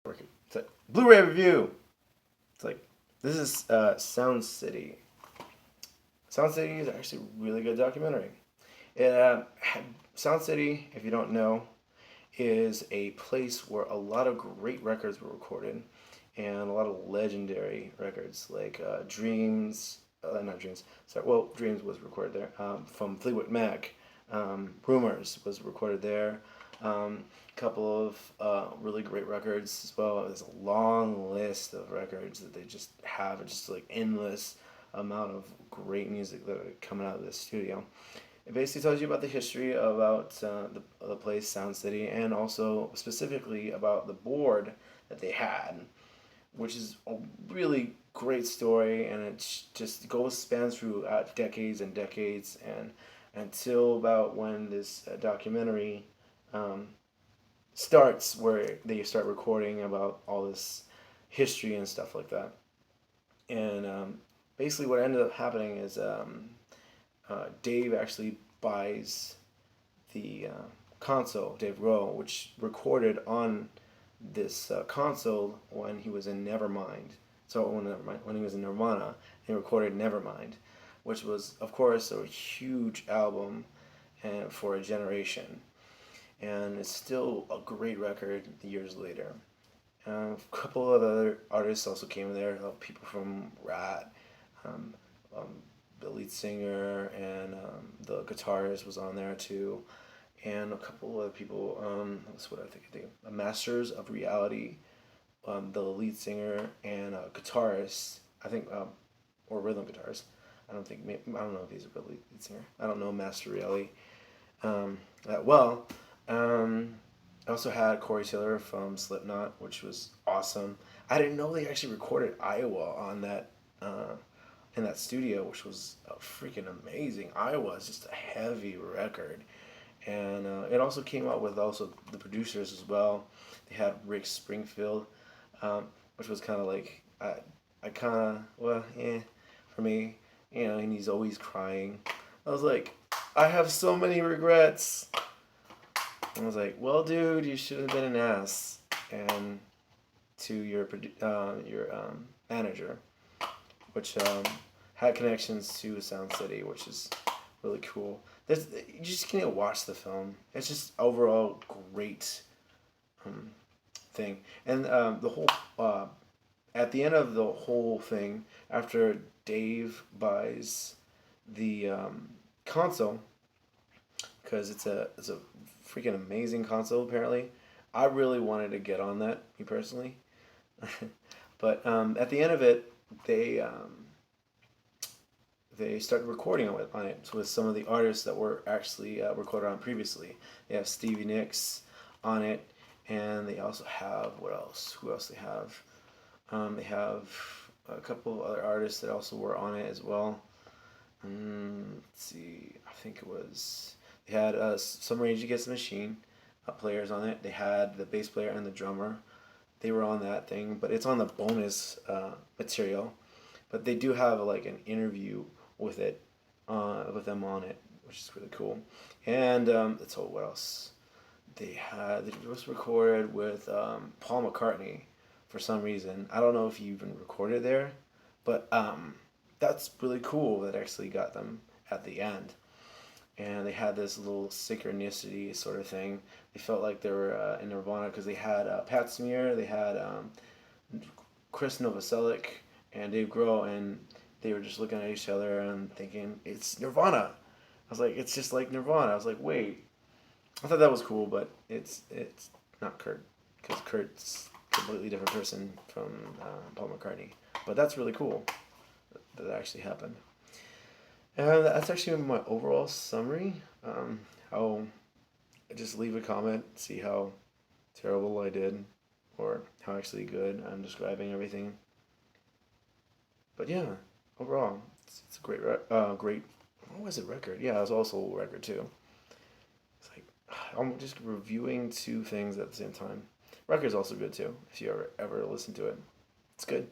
It's like Blu-ray review. It's like this is Sound City. Sound City is actually a really good documentary. It, Sound City, if you don't know, is a place where a lot of great records were recorded, and a lot of legendary records like Dreams, not Dreams. Sorry, well, Dreams was recorded there. From Fleetwood Mac, Rumors was recorded there. A couple of really great records as well. There's a long list of records that they just have, just like endless amount of great music that are coming out of this studio. It basically tells you about the history about the place, Sound City, and also specifically about the board that they had, which is a really great story, and it just goes spans through decades and decades, and until about when this documentary um, starts, where they start recording about all this history and stuff like that. And basically, what ended up happening is Dave actually buys the console, Dave Grohl, which recorded on this console when he was in Nevermind. So when he was in Nirvana, he recorded Nevermind, which was, of course, a huge album and for a generation, and it's still a great record years later. A couple of other artists also came there, people from Rat, um, um, the lead singer and the guitarist was on there too, and a couple of other people. That's what I think. Masters of Reality, the lead singer and guitarist. I think, or rhythm guitarist. I don't think. I don't know if he's a real lead singer. I don't know Master Reality that well. I also had Corey Taylor from Slipknot, which was awesome. I didn't know they actually recorded Iowa on that in that studio, which was freaking amazing. Iowa is just a heavy record, and it also came out with also the producers as well. They had Rick Springfield, which was kind of like I kind of well yeah for me, and he's always crying. I was like, I have so many regrets. I was like, well, dude, you should have been an ass, and to your manager, which had connections to Sound City, which is really cool. You just can't watch the film. It's just overall great um, thing, and the whole at the end of the whole thing, after Dave buys the console, because it's a freaking amazing console apparently. I really wanted to get on that, me personally, but at the end of it, they um, they started recording on it with some of the artists that were actually recorded on previously. They have Stevie Nicks on it, and they also have what else? Who else they have? They have a couple of other artists that also were on it as well. Let's see. I think it was they had some Rage Against the Machine players on it. They had the bass player and the drummer. They were on that thing, but it's on the bonus material. But they do have like an interview with it, with them on it, which is really cool. And that's all. What else? It was recorded with Paul McCartney for some reason. I don't know if he even recorded there, but that's really cool. That actually got them at the end, and they had this little synchronicity sort of thing. They felt like they were in Nirvana because they had Pat Smear, they had Chris Novoselic, and Dave Grohl, and they were just looking at each other and thinking, "It's Nirvana." I was like, "It's just like Nirvana." I was like, "Wait." I thought that was cool, but it's not Kurt, because Kurt's a completely different person from Paul McCartney. But that's really cool that actually happened. And that's actually my overall summary. I'll just leave a comment, see how terrible I did, or how actually good I'm describing everything. But yeah, overall, it's a great. What was it? Record? Yeah, it was also a record too. It's like I'm just reviewing two things at the same time. Record's also good too. If you ever listen to it, it's good.